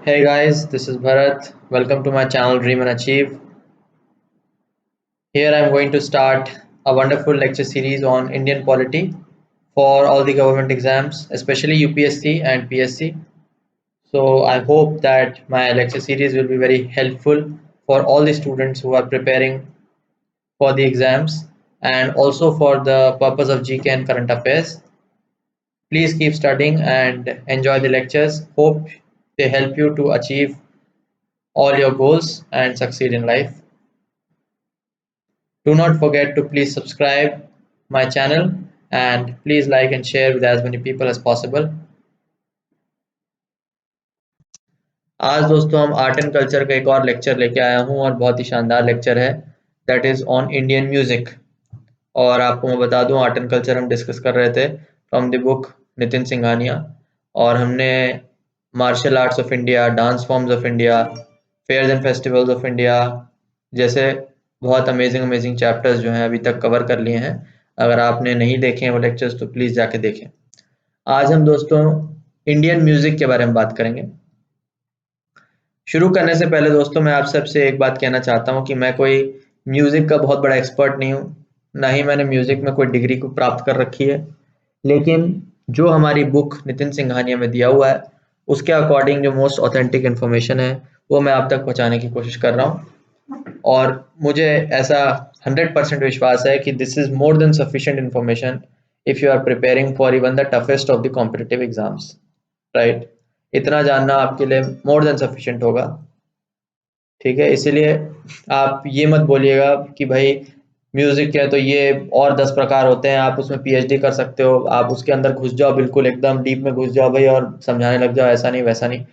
Hey guys, this is Bharat. Welcome to my channel Dream and Achieve. Here I am going to start a wonderful lecture series on Indian polity for all the government exams, especially UPSC and PSC. So I hope that my lecture series will be very helpful for all the students who are preparing for the exams and also for the purpose of GK and current affairs. Please keep studying and enjoy the lectures. Hope they help you to achieve all your goals and succeed in life. Do not forget to please subscribe my channel and please like and share with as many people as possible. आज दोस्तों हम art and culture का एक और lecture लेके आया हूँ और बहुत ही शानदार लेक्चर है that is on Indian music. और आपको मैं बता दूं आर्ट एंड कल्चर हम डिस्कस कर रहे थे from the book Nitin Singhania. और हमने martial arts of India, dance forms of India, fairs and festivals of India जैसे बहुत अमेजिंग अमेजिंग चैप्टर्स जो हैं अभी तक कवर कर लिए हैं। अगर आपने नहीं देखे हैं वो लेक्चर्स तो प्लीज़ जाके देखें। आज हम दोस्तों इंडियन म्यूज़िक के बारे में बात करेंगे। शुरू करने से पहले दोस्तों मैं आप सबसे एक बात कहना चाहता हूँ कि मैं कोई म्यूज़िक का बहुत बड़ा एक्सपर्ट नहीं हूँ, ना ही मैंने म्यूज़िक में कोई डिग्री को प्राप्त कर रखी है। लेकिन जो हमारी बुक नितिन सिंघानिया में दिया हुआ है उसके अकॉर्डिंग जो मोस्ट ऑथेंटिक इन्फॉर्मेशन है वो मैं आप तक पहुँचाने की कोशिश कर रहा हूँ। और मुझे ऐसा 100% विश्वास है कि this is more than sufficient information if you are preparing for even the toughest of the competitive exams, right. इतना जानना आपके लिए मोर देन सफिशिएंट होगा, ठीक है। इसीलिए आप ये मत बोलिएगा कि भाई म्यूजिक है तो ये और 10 प्रकार होते हैं, आप उसमें पीएचडी कर सकते हो, आप उसके अंदर घुस जाओ, बिल्कुल एकदम डीप में घुस जाओ भाई और समझाने लग जाओ, ऐसा नहीं वैसा नहीं।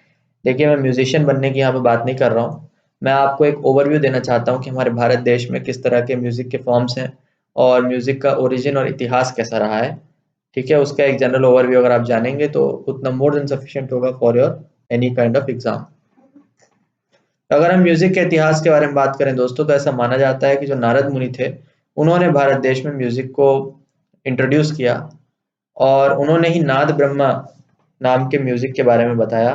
देखिए मैं म्यूजिशियन बनने की यहाँ पे बात नहीं कर रहा हूँ, मैं आपको एक ओवरव्यू देना चाहता हूँ कि हमारे भारत देश में किस तरह के म्यूजिक के फॉर्म्स हैं और म्यूजिक का ओरिजिन और इतिहास कैसा रहा है, ठीक है। उसका एक जनरल ओवरव्यू अगर आप जानेंगे तो उतना मोर देन सफिशिएंट होगा for your any kind of exam. अगर हम म्यूजिक के इतिहास के बारे में बात करें दोस्तों तो ऐसा माना जाता है कि जो नारद मुनि थे उन्होंने भारत देश में म्यूजिक को इंट्रोड्यूस किया और उन्होंने ही नाद ब्रह्मा नाम के म्यूजिक के बारे में बताया।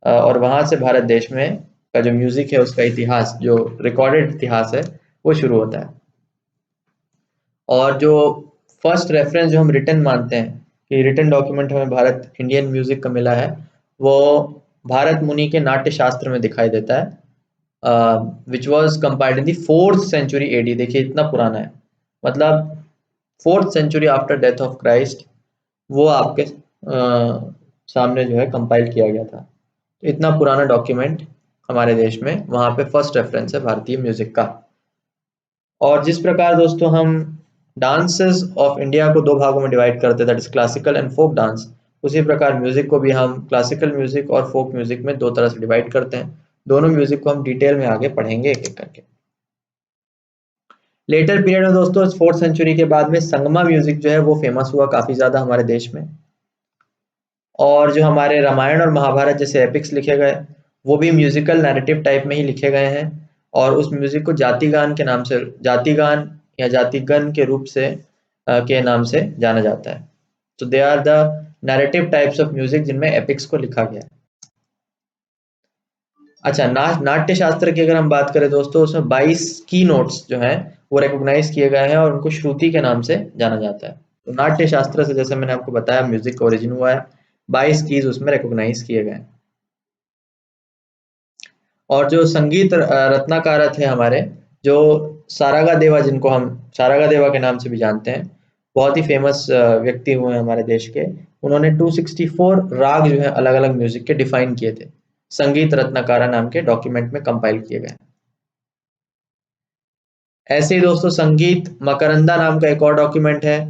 और वहां से भारत देश में का जो म्यूजिक है उसका इतिहास, जो रिकॉर्डेड इतिहास है, वो शुरू होता है। और जो फर्स्ट रेफरेंस जो हम रिटन मानते हैं कि रिटन डॉक्यूमेंट हमें भारत इंडियन म्यूजिक का मिला है वो भारत मुनि के नाट्य शास्त्र में दिखाई देता है, which was compiled in the 4th century AD. देखिए इतना पुराना है, मतलब 4th century after death of Christ वो आपके सामने जो है कंपाइल किया गया था। तो इतना पुराना डॉक्यूमेंट हमारे देश में, वहां पे फर्स्ट रेफरेंस है भारतीय म्यूजिक का। और जिस प्रकार दोस्तों हम डांसेस ऑफ इंडिया को दो भागों में डिवाइड करते हैं that is classical and folk dance, उसी प्रकार म्यूजिक को भी हम क्लासिकल म्यूजिक और फोक म्यूजिक में दो तरह से डिवाइड करते हैं। दोनों म्यूजिक को हम डिटेल में आगे पढ़ेंगे एक एक करके। लेटर पीरियड में दोस्तों 4th सेंचुरी के बाद में संगमा म्यूजिक जो है वो फेमस हुआ काफी ज्यादा हमारे देश में। और जो हमारे रामायण और महाभारत जैसे एपिक्स लिखे गए वो भी म्यूजिकल नैरेटिव टाइप में ही लिखे गए हैं और उस म्यूजिक को जाति गान के नाम से, जाति गान या जातिगन के रूप से के नाम से जाना जाता है। तो they are the narrative types of music जिनमें एपिक्स को लिखा गया है। अच्छा, नाट्य शास्त्र की अगर हम बात करें दोस्तों उसमें 22 की नोट्स जो हैं वो रिकॉग्नाइज किए गए हैं और उनको श्रुति के नाम से जाना जाता है। तो नाट्य शास्त्र से जैसे मैंने आपको बताया म्यूजिक का ओरिजिन हुआ है, 22 कीज उसमें रिकॉग्नाइज किए गए हैं। और जो संगीत रत्नाकार थे हमारे, जो सारागा देवा, जिनको हम सारागा देवा के नाम से भी जानते हैं, बहुत ही फेमस व्यक्ति हुए हैं हमारे देश के। उन्होंने 264 राग जो है अलग अलग म्यूजिक के डिफाइन किए थे, संगीत रत्नाकारा नाम के डॉक्यूमेंट में कंपाइल किए गए। ऐसे ही दोस्तों संगीत मकरंदा नाम का एक और डॉक्यूमेंट है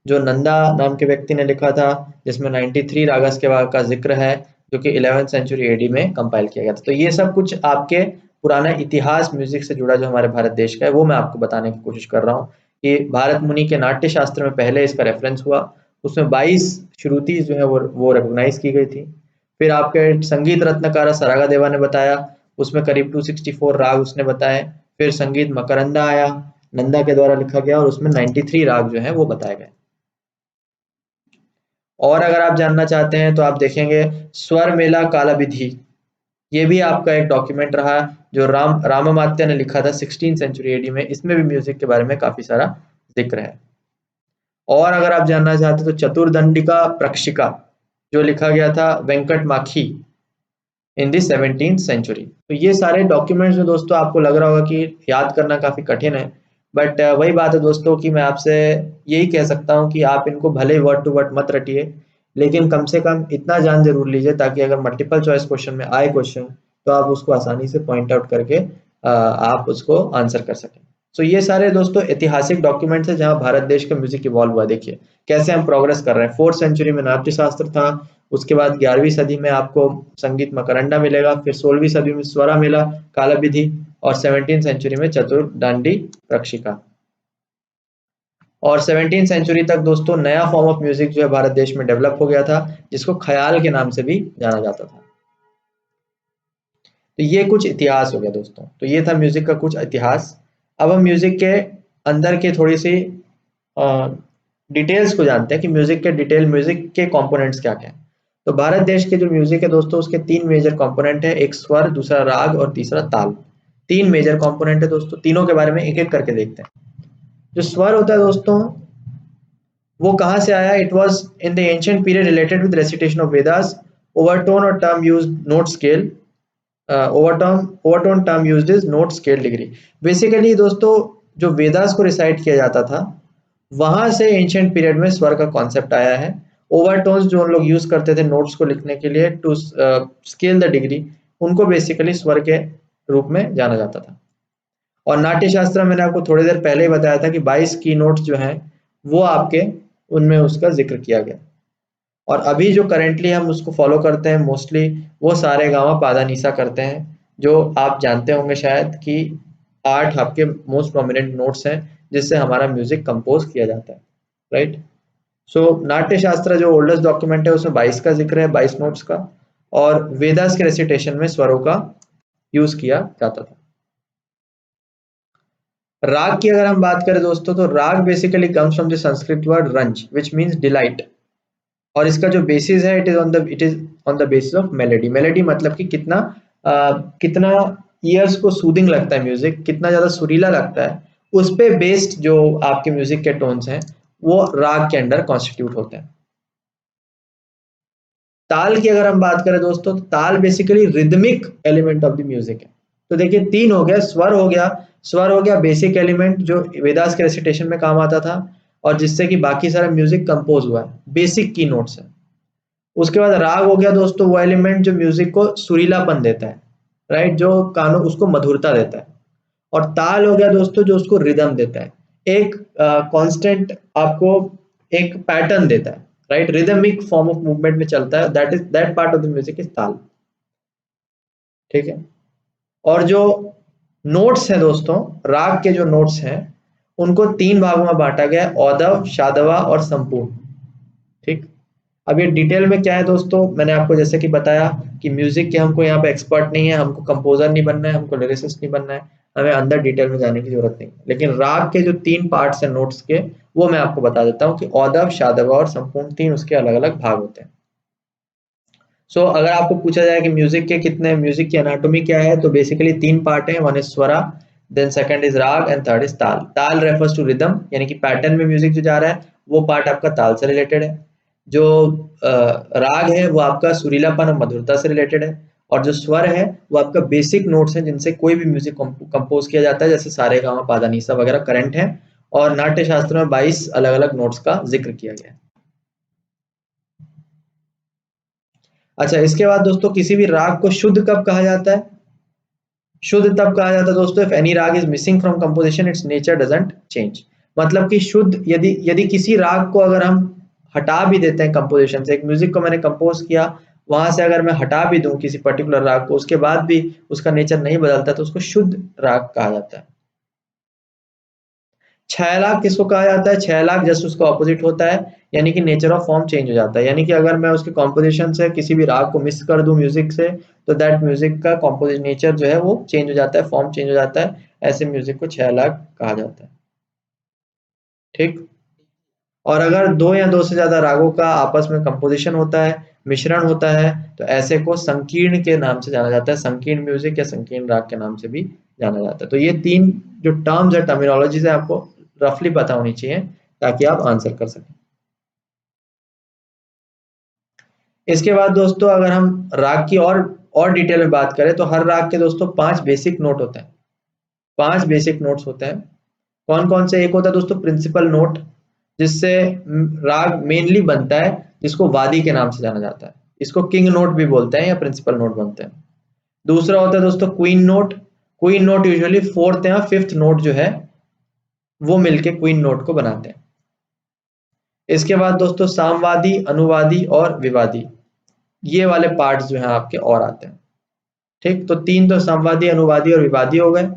जो नंदा नाम के व्यक्ति ने लिखा था, जिसमें 93 रागस के का जिक्र है, जो कि 11th सेंचुरी एडी में कंपाइल किया गया था। तो ये सब कुछ आपके पुराना इतिहास म्यूजिक से जुड़ा जो हमारे भारत देश का है वो मैं आपको बताने की कोशिश कर रहा हूँ कि भारत मुनि के नाट्य शास्त्र में पहले इसका रेफरेंस हुआ, उसमें 22 श्रुति जो है वो रिकॉग्नाइज की गई थी। फिर आपके संगीत रत्नकारा सरागा देवा ने बताया, उसमें करीब 264 राग उसने बताए। फिर संगीत मकरंदा आया, नंदा के द्वारा लिखा गया और उसमें 93 राग जो है वो बताए गए। और अगर आप जानना चाहते हैं तो आप देखेंगे स्वर मेला काला विधि, ये भी आपका एक डॉक्यूमेंट रहा जो रामामात्य ने लिखा था 16 सेंचुरी एडी में। इसमें भी म्यूजिक के बारे में काफी सारा जिक्र है। और अगर आप जानना चाहते तो चतुर्दंडिका प्रक्षिका जो लिखा गया था वेंकट माखी इन दी 17th सेंचुरी। तो ये सारे डॉक्यूमेंट्स जो दोस्तों आपको लग रहा होगा कि याद करना काफी कठिन है, बट वही बात है दोस्तों कि मैं आपसे यही कह सकता हूँ कि आप इनको भले वर्ड टू वर्ड मत रटिए, लेकिन कम से कम इतना जान जरूर लीजिए ताकि अगर मल्टीपल चॉइस क्वेश्चन में आए क्वेश्चन तो आप उसको आसानी से पॉइंट आउट करके आप उसको आंसर कर सकें। सो ये सारे दोस्तों ऐतिहासिक डॉक्यूमेंट्स है जहां भारत देश का म्यूजिक इवॉल्व हुआ। देखिए कैसे हम प्रोग्रेस कर रहे हैं। 4th सेंचुरी में नाट्य शास्त्र था, उसके बाद 11वीं सदी में आपको संगीत मकरंडा मिलेगा, फिर 16वीं सदी में स्वरा मिला, काला विधि, और 17th सेंचुरी में चतुर्दांडी प्रक्षिका। और 17th सेंचुरी तक दोस्तों नया फॉर्म ऑफ म्यूजिक जो है भारत देश में डेवलप हो गया था, जिसको ख्याल के नाम से भी जाना जाता था। तो ये कुछ इतिहास हो गया दोस्तों। तो ये था म्यूजिक का कुछ इतिहास। अब हम म्यूजिक के अंदर के थोड़ी सी डिटेल्स को जानते हैं कि म्यूजिक के डिटेल म्यूजिक के कंपोनेंट्स क्या क्या हैं। तो भारत देश के जो म्यूजिक है दोस्तों उसके 3 मेजर कंपोनेंट है, एक स्वर, दूसरा राग और तीसरा ताल। 3 मेजर कंपोनेंट है दोस्तों। तीनों के बारे में एक एक करके देखते हैं। जो स्वर होता है दोस्तों वो कहाँ से आया? It was in the ancient period related with recitation of Vedas. Overtone और term use note scale. Overtone term used is note scale degree. Basically दोस्तों जो वेदास को रिसाइट किया जाता था वहां से एंशिएंट पीरियड में स्वर का कॉन्सेप्ट आया है। ओवरटोन्स जो हम लोग यूज करते थे नोट्स को लिखने के लिए टू स्केल द डिग्री, उनको बेसिकली स्वर के रूप में जाना जाता था। और नाट्य शास्त्र मैंने आपको थोड़ी देर पहले ही बताया था कि 22 की नोट्स जो हैं वो आपके उनमें उसका जिक्र किया गया। और अभी जो करेंटली हम उसको फॉलो करते हैं मोस्टली वो सारे गामा पादा निसा करते हैं, जो आप जानते होंगे शायद कि 8 आपके मोस्ट प्रोमिनेंट नोट्स हैं जिससे हमारा म्यूजिक कंपोज किया जाता है, राइट। सो नाट्य शास्त्र जो ओल्डेस्ट डॉक्यूमेंट है उसमें 22 का जिक्र है, 22 नोट्स का। और वेदास के रेसिटेशन में स्वरों का यूज किया जाता था। राग की अगर हम बात करें दोस्तों तो राग basically comes from the Sanskrit word रंज विच मींस डिलाइट। और इसका जो बेसिस है it is on the basis of melody. Melody मतलब कि कितना ईयर्स को सूदिंग लगता है म्यूजिक, कितना ज्यादा सुरीला लगता है, उस पे बेस्ड जो आपके म्यूजिक के टोन्स हैं वो राग के अंडर कॉन्स्टिट्यूट होते हैं। ताल की अगर हम बात करें दोस्तों तो ताल basically rhythmic element of the music है। तो देखिए 3 हो गया, स्वर हो गया। स्वर हो गया बेसिक एलिमेंट जो वेदास के रेसिटेशन में काम आता था और जिससे कि बाकी सारा म्यूजिक कंपोज हुआ है, बेसिक की नोट्स है। उसके बाद राग हो गया दोस्तों वो एलिमेंट जो म्यूजिक को सुरीलापन देता है, राइट, जो कानों उसको मधुरता देता है। और ताल हो गया दोस्तों जो उसको रिदम देता है, एक कांस्टेंट आपको एक पैटर्न देता है, right, rhythmic form of movement में चलता है, that part of the music is ताल। ठीक है। और जो नोट्स हैं दोस्तों, राग के जो नोट्स हैं उनको 3 भागों में बांटा गया है, औदव, शादवा और संपूर्ण। ठीक। अब ये डिटेल में क्या है दोस्तों, मैंने आपको जैसे कि बताया कि म्यूजिक के हमको यहाँ पे एक्सपर्ट नहीं है, हमको कंपोजर नहीं बनना है, हमको लिरिसिस्ट नहीं बनना है, हमें अंदर डिटेल में जाने की जरूरत नहीं। लेकिन राग के जो 3 पार्ट्स हैं नोट्स के वो मैं आपको बता देता हूँ कि औदव, शादवा और संपूर्ण 3 उसके अलग अलग भाग होते हैं। सो अगर आपको पूछा जाए कि म्यूजिक के कितने, म्यूजिक की एनाटॉमी क्या है, तो बेसिकली 3 पार्ट है। One is swara, then second is raga and third is tala. Tala refers to rhythm, यानी कि पैटर्न में म्यूजिक जो जा रहा है वो पार्ट आपका ताल से रिलेटेड है। जो राग है वो आपका सुरीलापन और मधुरता से रिलेटेड है। और जो स्वर है वो आपका बेसिक नोट्स हैं जिनसे कोई भी म्यूजिक कंपोज किया जाता है, जैसे सारे गामा पादा निसा वगैरह करंट है। और नाट्य शास्त्र में 22 अलग अलग नोट्स का जिक्र किया गया है। अच्छा, इसके बाद दोस्तों किसी भी राग को शुद्ध कब कहा जाता है? शुद्ध तब कहा जाता है दोस्तों इफ एनी राग is missing from composition it's nature doesn't change. मतलब कि शुद्ध यदि यदि किसी राग को अगर हम हटा भी देते हैं कंपोजिशन से, एक म्यूजिक को मैंने कंपोज किया वहां से अगर मैं हटा भी दूं किसी पर्टिकुलर राग को, उसके बाद भी उसका नेचर नहीं बदलता तो उसको शुद्ध राग कहा जाता है। 6 लाख किसको कहा जाता है? 6 लाख जस्ट उसका ऑपोजिट होता है, यानी कि नेचर ऑफ फॉर्म चेंज हो जाता है। यानी कि अगर मैं उसके कॉम्पोजिशन से किसी भी राग को मिस कर दूं म्यूजिक से तो दैट म्यूजिक का कॉम्पोजिट नेचर जो है वो चेंज हो जाता है, फॉर्म चेंज हो जाता है। ऐसे म्यूजिक को 6 लाख कहा जाता है। ठीक। और अगर दो या दो से ज्यादा रागों का आपस में कंपोजिशन होता है, मिश्रण होता है, तो ऐसे को संकीर्ण के नाम से जाना जाता है, संकीर्ण म्यूजिक या संकीर्ण राग के नाम से भी जाना जाता है। तो ये तीन जो टर्म्स है, टर्मिनोलॉजीज है, आपको रफली पता होनी चाहिए ताकि आप आंसर कर सकें। इसके बाद दोस्तों अगर हम राग की और डिटेल में बात करें तो हर राग के दोस्तों 5 बेसिक नोट होते हैं। 5 बेसिक नोट्स होते हैं। कौन कौन से? एक होता है दोस्तों प्रिंसिपल नोट, जिससे राग मेनली बनता है, जिसको वादी के नाम से जाना जाता है। इसको किंग नोट भी बोलते हैं या प्रिंसिपल नोट बनते हैं। दूसरा होता है दोस्तों queen note. Queen note usually fourth या फिफ्थ नोट जो है वो मिलके क्वीन नोट को बनाते हैं। इसके बाद दोस्तों सामवादी, अनुवादी और विवादी, ये वाले पार्ट्स जो हैं आपके और आते हैं। ठीक, तो तीन तो संवादी, अनुवादी और विवादी हो गए,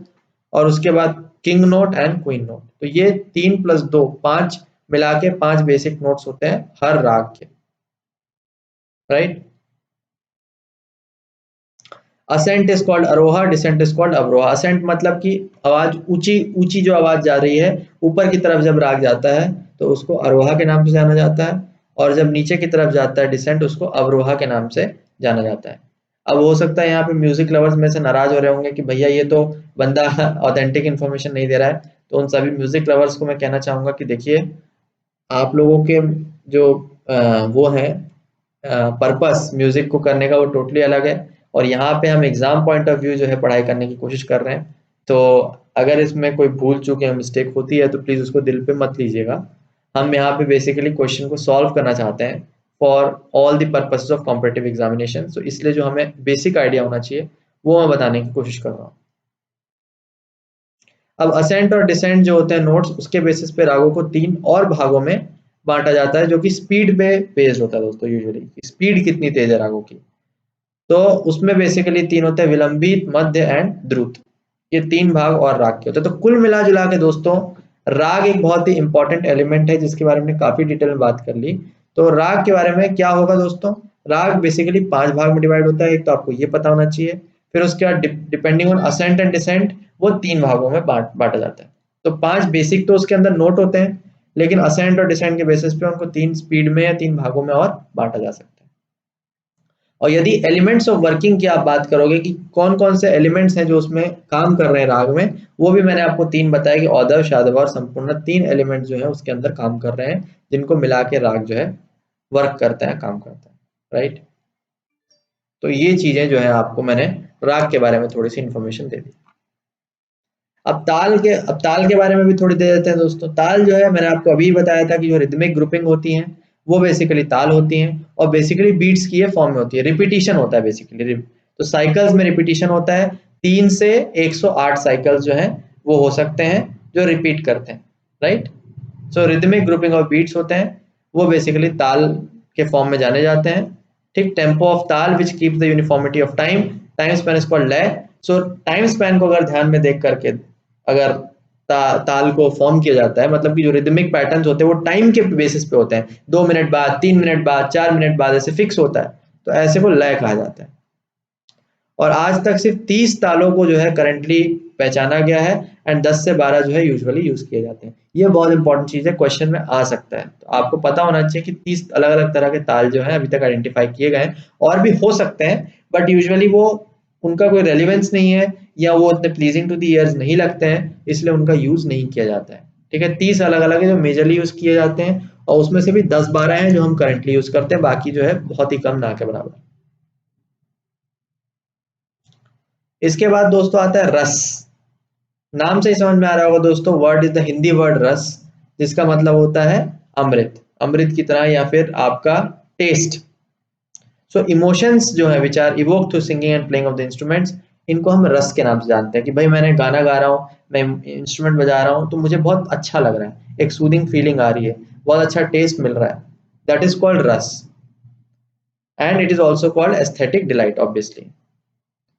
और उसके बाद king note and queen note. तो ये 3 + 2 5 मिला के 5 बेसिक नोट्स होते हैं हर राग के, right. Ascent is called aroha, descent is called avaroha. Ascent मतलब कि आवाज ऊंची ऊंची जो आवाज जा रही है ऊपर की तरफ जब राग जाता है तो उसको अरोहा के नाम से जाना जाता है, और जब नीचे की तरफ जाता है डिसेंट, उसको अवरोहा के नाम से जाना जाता है। अब हो सकता है यहाँ पे म्यूजिक लवर्स में से नाराज हो रहे होंगे कि भैया ये तो बंदा ऑथेंटिक इन्फॉर्मेशन नहीं दे रहा है। तो उन सभी म्यूजिक लवर्स को मैं कहना चाहूंगा कि देखिए, आप लोगों के जो वो है पर्पस म्यूजिक को करने का वो टोटली अलग है, और यहाँ पे हम एग्जाम पॉइंट ऑफ व्यू जो है पढ़ाई करने की कोशिश कर रहे हैं। तो अगर इसमें कोई भूल चूक या मिस्टेक होती है तो प्लीज उसको दिल पे मत लीजिएगा। हम यहाँ पे बेसिकली क्वेश्चन को सॉल्व करना चाहते हैं for all the purposes of competitive examination. तो इसलिए जो हमें बेसिक आइडिया होना चाहिए वो मैं बताने की कोशिश कर रहा हूँ। अब असेंट और डिसेंट जो होते हैं नोट्स, उसके बेसिस पे रागों को 3 और भागों में बांटा जाता है, जो कि स्पीड पे बेस्ड होता है दोस्तों। यूजुअली स्पीड कितनी तेज है रागों की, तो उसमें बेसिकली 3 होते हैं, विलंबित, मध्य एंड द्रुत। ये 3 भाग और राग के होते हैं। तो कुल मिला जुला के दोस्तों राग एक बहुत ही इंपॉर्टेंट एलिमेंट है जिसके बारे में काफी डिटेल में बात कर ली। तो राग के बारे में क्या होगा दोस्तों, राग बेसिकली 5 भाग में डिवाइड होता है, एक तो आपको ये पता होना चाहिए। फिर उसके बाद depending on ascent and descent वो 3 भागों में बांटा जाता है। तो 5 बेसिक तो उसके अंदर नोट होते हैं, लेकिन असेंट और डिसेंट के बेसिस पे उनको 3 स्पीड में या 3 भागों में और बांटा जा सकता है। और यदि एलिमेंट्स ऑफ वर्किंग की आप बात करोगे कि कौन कौन से एलिमेंट्स हैं जो उसमें काम कर रहे हैं राग में, वो भी मैंने आपको 3 बताया कि औदव, शादव और संपूर्ण, 3 एलिमेंट जो है उसके अंदर काम कर रहे हैं, जिनको मिला के राग जो है वर्क करता है, काम करता है, राइट। तो ये चीजें जो है आपको मैंने राग के बारे में थोड़ी सी इंफॉर्मेशन दे दी। अब ताल के बारे में भी थोड़ी दे देते हैं दोस्तों। ताल जो है मैंने आपको अभी बताया था कि जो रिदमिक ग्रुपिंग होती हैं वो बेसिकली ताल होती हैं, और बेसिकली बीट्स की ये फॉर्म में होती है, रिपीटिशन होता है बेसिकली। तो साइकिल्स में रिपीटिशन होता है, 3 से 108 साइकिल्स जो हैं वो हो सकते हैं जो रिपीट करते हैं, right. So rhythmic grouping of beats होते हैं, वो बेसिकली ताल के फॉर्म में जाने जाते हैं। ठीक, tempo of tala which keep the uniformity of time, time span is called laya. So time span को अगर ध्यान में देख करके अगर ताल को फॉर्म किया जाता है, मतलब कि जो रिदमिक पैटर्न्स होते हैं वो टाइम के बेसिस पे होते हैं, 2 मिनट बाद, 3 मिनट बाद, 4 मिनट बाद, ऐसे फिक्स होता है, तो ऐसे को लय कहा जाता है। और आज तक सिर्फ 30 तालों को जो है करंटली पहचाना गया है, एंड 10 से 12 जो है यूजुअली यूज किए जाते हैं। ये बहुत इंपॉर्टेंट चीज है, क्वेश्चन में आ सकता है, तो आपको पता होना चाहिए कि 30 अलग अलग तरह के ताल जो है अभी तक आइडेंटिफाई किए गए हैं, और भी हो सकते हैं, बट यूजुअली वो उनका कोई रेलिवेंस नहीं है, या वो उतने प्लीजिंग टू द ईयर्स नहीं लगते हैं, इसलिए उनका यूज नहीं किया जाता है। ठीक है, 30 अलग अलग है जो मेजरली यूज किए जाते हैं, और उसमें से भी 10-12 हैं जो हम करंटली यूज करते हैं, बाकी जो है बहुत ही कम, ना के बराबर। इसके बाद दोस्तों आता है रस। नाम से ही समझ में आ रहा होगा दोस्तों, word is the Hindi word रस, जिसका मतलब होता है अमृत, अमृत की तरह, या फिर आपका टेस्ट। सो इमोशंस जो है which are evoke through singing and playing of the instruments, इनको हम रस के नाम से जानते हैं कि भाई मैंने गाना गा रहा हूँ, मैं इंस्ट्रूमेंट बजा रहा हूँ, तो मुझे बहुत अच्छा लग रहा है, एक सूदिंग फीलिंग आ रही है, बहुत अच्छा टेस्ट मिल रहा है, that is called rasa. And it is also called aesthetic delight obviously.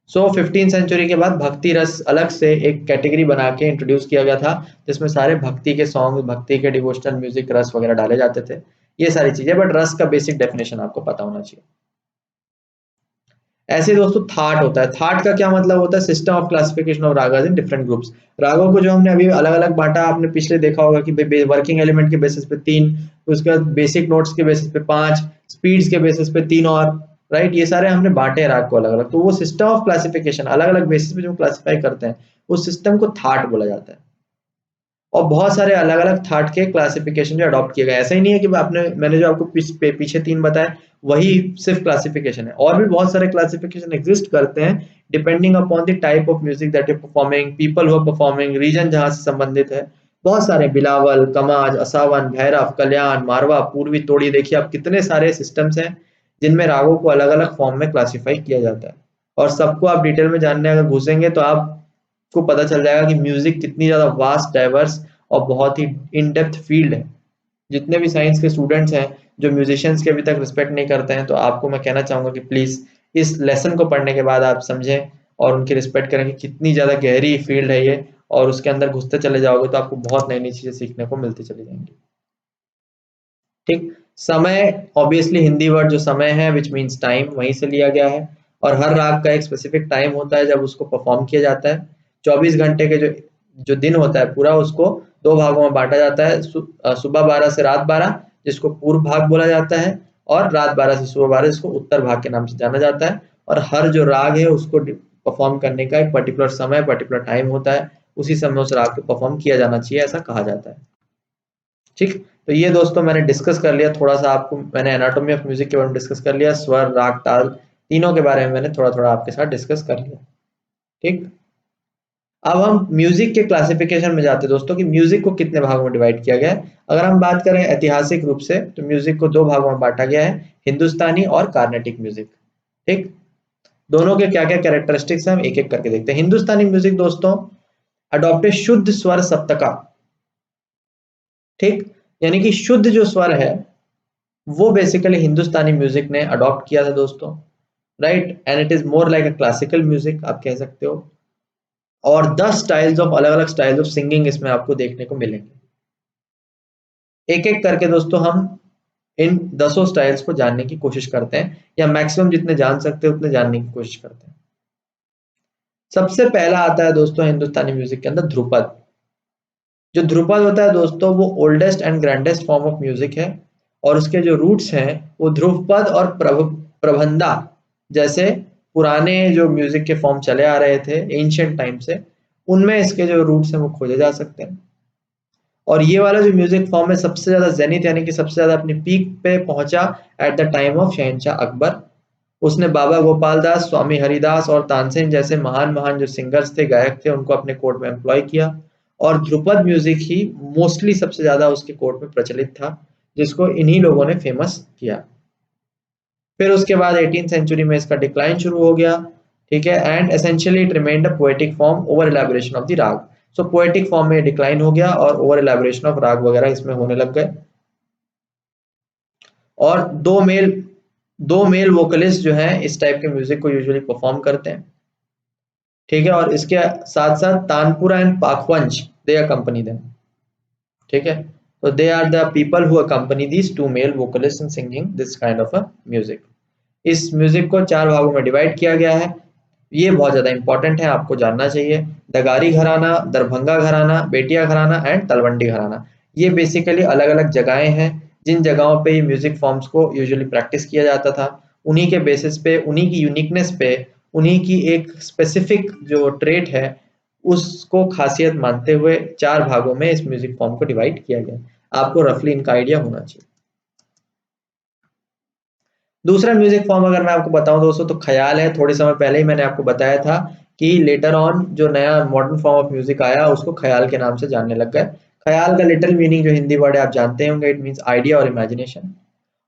So 15 century के बाद भक्ति रस अलग से एक कैटेगरी बना के इंट्रोड्यूस किया गया था, जिसमें सारे भक्ति के सॉन्ग, भक्ति के डिवोशनल म्यूजिक, रस वगैरह डाले जाते थे, ये सारी चीजें। बट रस का बेसिक डेफिनेशन आपको पता होना चाहिए। ऐसे दोस्तों थाट होता है। थाट का क्या मतलब होता है? System of classification of ragas in different groups. रागों को जो हमने अभी अलग अलग बांटा, आपने पिछले देखा होगा कि वर्किंग एलिमेंट के बेसिस पे 3, उसके बाद बेसिक नोट्स के बेसिस पे 5, स्पीड्स के बेसिस पे 3 और, राइट, ये सारे हमने बांटे हैं राग को अलग अलग। तो वो सिस्टम ऑफ क्लासिफिकेशन अलग अलग बेसिस पे जो क्लासिफाई करते हैं उस सिस्टम को थाट बोला जाता है। और बहुत सारे अलग अलग थाट के क्लासिफिकेशन जो अडॉप्ट किए गए। ऐसा ही नहीं है कि मैंने जो आपको पीछे 3 बताए वही सिर्फ क्लासिफिकेशन है, और भी बहुत सारे क्लासिफिकेशन एग्जिस्ट करते हैं depending upon the type of music that you performing, people who are performing, region जहां से संबंधित है। बहुत सारे बिलावल, कमाज, असावन, भैरव, कल्याण, मारवा, पूर्वी, तोड़ी, देखिए आप कितने सारे सिस्टम्स हैं जिनमें रागों को अलग अलग फॉर्म में क्लासिफाई किया जाता है। और सबको आप डिटेल में जानने अगर घुसेंगे तो आपको पता चल जाएगा कि म्यूजिक कितनी ज्यादा वास्ट, डाइवर्स और बहुत ही इन डेप्थ फील्ड है। जितने भी साइंस के स्टूडेंट्स हैं जो म्यूजिशियंस के अभी तक रिस्पेक्ट नहीं करते हैं, तो आपको मैं कहना चाहूंगा कि प्लीज इस लेसन को पढ़ने के बाद आप समझें और उनकी रिस्पेक्ट करें कि कितनी ज्यादा गहरी फील्ड है ये, और उसके अंदर घुसते चले जाओगे तो आपको बहुत नई नई चीजें सीखने को मिलती चली जाएंगी। ठीक। समय, ऑब्वियसली हिंदी वर्ड जो समय है विच मीन्स टाइम, वहीं से लिया गया है। और हर राग का एक स्पेसिफिक टाइम होता है जब उसको परफॉर्म किया जाता है। 24 घंटे के जो जो दिन होता है पूरा, उसको 2 भागों में बांटा जाता है। सुबह 12 से रात 12 जिसको पूर्व भाग बोला जाता है, और रात 12 से सुबह 12 जिसको उत्तर भाग के नाम से जाना जाता है। और हर जो राग है उसको परफॉर्म करने का एक पर्टिकुलर समय, पर्टिकुलर टाइम होता है, उसी समय उस राग को परफॉर्म किया जाना चाहिए, ऐसा कहा जाता है। ठीक। तो ये दोस्तों मैंने डिस्कस कर लिया थोड़ा सा, आपको मैंने एनाटॉमी ऑफ म्यूजिक के बारे में डिस्कस कर लिया, स्वर, राग, ताल, तीनों के बारे में मैंने थोड़ा थोड़ा आपके साथ डिस्कस कर लिया। ठीक। अब हम म्यूजिक के क्लासिफिकेशन में जाते हैं दोस्तों कि म्यूजिक को कितने भागों में डिवाइड किया गया है। अगर हम बात करें ऐतिहासिक रूप से तो म्यूजिक को 2 भागों में बांटा गया है, हिंदुस्तानी और कार्नेटिक म्यूजिक। ठीक। दोनों के क्या क्या कैरेक्टरिस्टिक्स हैं हम एक एक करके देखते हैं। हिंदुस्तानी म्यूजिक दोस्तों अडॉप्टेड शुद्ध स्वर सप्तका। ठीक। यानी कि शुद्ध जो स्वर है वो बेसिकली हिंदुस्तानी म्यूजिक ने अडॉप्ट किया था दोस्तों, right, and it is more like a classical music आप कह सकते हो। और 10 स्टाइल्स ऑफ, अलग अलग स्टाइल्स ऑफ सिंगिंग इसमें आपको देखने को मिलेंगे। एक एक करके दोस्तों हम इन 10 स्टाइल्स को जानने की कोशिश करते हैं, या मैक्सिमम जितने जान सकते हैं उतने जानने की कोशिश करते हैं। सबसे पहला आता है दोस्तों हिंदुस्तानी म्यूजिक के अंदर ध्रुपद। जो ध्रुपद होता है दोस्तों वो oldest and grandest form of music है, और उसके जो रूट्स हैं वो ध्रुवपद और प्रबंधा जैसे पुराने जो म्यूजिक के फॉर्म चले आ रहे थे एंशियंट टाइम से, उनमें इसके जो रूट्स हैं वो खोजे जा सकते हैं। और ये वाला जो म्यूजिक फॉर्म है सबसे ज्यादा जेनिथ यानी कि सबसे ज्यादा अपनी पीक पे पहुंचा एट द टाइम ऑफ शहनशाह अकबर। उसने बाबा गोपाल दास, स्वामी हरिदास और तानसेन जैसे महान महान जो सिंगर्स थे, गायक थे, उनको अपने कोर्ट में एम्प्लॉय किया। और ध्रुपद म्यूजिक ही मोस्टली सबसे ज्यादा उसके कोर्ट में प्रचलित था, जिसको इन्हीं लोगों ने फेमस किया। फिर उसके बाद 18th सेंचुरी में इसका डिक्लाइन शुरू हो गया। ठीक है, and essentially it remained a poetic form over elaboration of the raga. So poetic form में डिक्लाइन हो गया और ओवर एलैबोरेशन ऑफ राग वगैरह इसमें होने लग गए। और दो मेल वोकलिस्ट जो हैं इस टाइप के म्यूजिक को यूजुअली परफॉर्म करते हैं। ठीक है, और इसके साथ साथ tanpura and pakhavaj they accompany them. ठीक है, तो they are the people who accompany these two male vocalist in singing this kind of a music. इस म्यूजिक को 4 भागों में डिवाइड किया गया है। ये बहुत ज्यादा इंपॉर्टेंट है, आपको जानना चाहिए। दगारी घराना, दरभंगा घराना, बेटिया घराना एंड तलवंडी घराना। ये बेसिकली अलग अलग जगहें हैं जिन जगहों पे ये म्यूजिक फॉर्म्स को यूजुअली प्रैक्टिस किया जाता था। उन्हीं के बेसिस पे, उन्हीं की यूनिकनेस पे, उन्हीं की एक स्पेसिफिक जो ट्रेट है उसको खासियत मानते हुए 4 भागों में इस म्यूजिक फॉर्म को डिवाइड किया गया। आपको रफली इनका आइडिया होना चाहिए। दूसरा म्यूजिक फॉर्म अगर मैं आपको बताऊं दोस्तों तो ख्याल है। थोड़े समय पहले ही मैंने आपको बताया था कि लेटर ऑन जो नया मॉडर्न फॉर्म ऑफ म्यूजिक आया उसको ख्याल के नाम से जानने लग गए। ख्याल का लिटिल मीनिंग जो हिंदी वर्ड है आप जानते होंगे, इट मींस आइडिया और इमेजिनेशन।